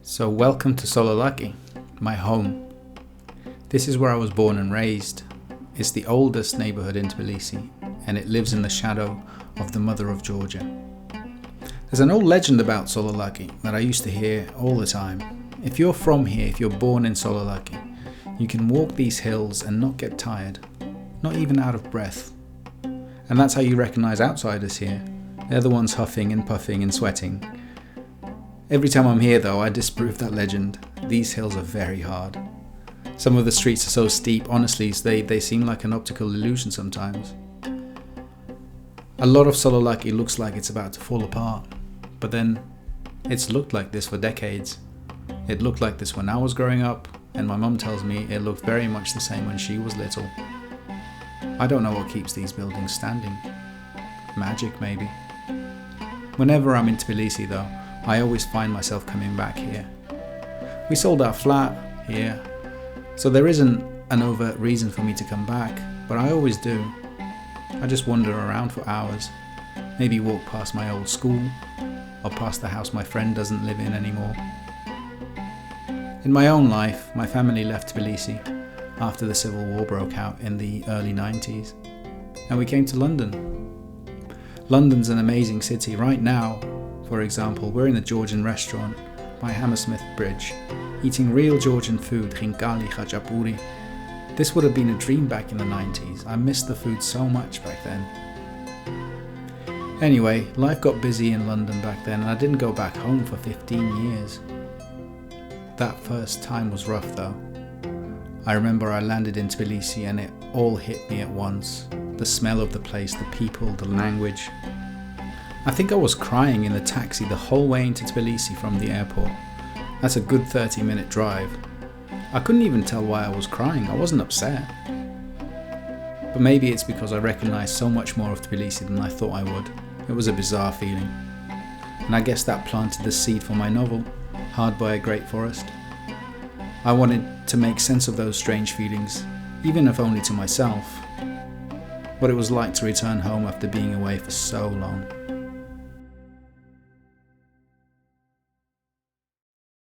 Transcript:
So welcome to Sololaki, my home. This is where I was born and raised. It's the oldest neighborhood in Tbilisi, and it lives in the shadow of the mother of Georgia. There's an old legend about Sololaki that I used to hear all the time. If you're from here, if you're born in Sololaki, you can walk these hills and not get tired, not even out of breath. And that's how you recognize outsiders here. They're the ones huffing and puffing and sweating. Every time I'm here though, I disprove that legend. These hills are very hard. Some of the streets are so steep, honestly, they seem like an optical illusion sometimes. A lot of Sololaki looks like it's about to fall apart, but then it's looked like this for decades. It looked like this when I was growing up, and my mum tells me it looked very much the same when she was little. I don't know what keeps these buildings standing. Magic, maybe. Whenever I'm in Tbilisi though, I always find myself coming back here. We sold our flat here, so there isn't an overt reason for me to come back, but I always do. I just wander around for hours, maybe walk past my old school, or past the house my friend doesn't live in anymore. In my own life, my family left Tbilisi after the Civil War broke out in the early 90s, and we came to London. London's an amazing city. Right now, for example, we're in a Georgian restaurant by Hammersmith Bridge, eating real Georgian food, khinkali, khachapuri. This would have been a dream back in the 90s. I missed the food so much back then. Anyway, life got busy in London back then, and I didn't go back home for 15 years. That first time was rough though. I remember I landed in Tbilisi and it all hit me at once. The smell of the place, the people, the language. I think I was crying in the taxi the whole way into Tbilisi from the airport. That's a good 30-minute drive. I couldn't even tell why I was crying. I wasn't upset. But maybe it's because I recognized so much more of Tbilisi than I thought I would. It was a bizarre feeling. And I guess that planted the seed for my novel, Hard by a Great Forest. I wanted to make sense of those strange feelings, even if only to myself. What it was like to return home after being away for so long.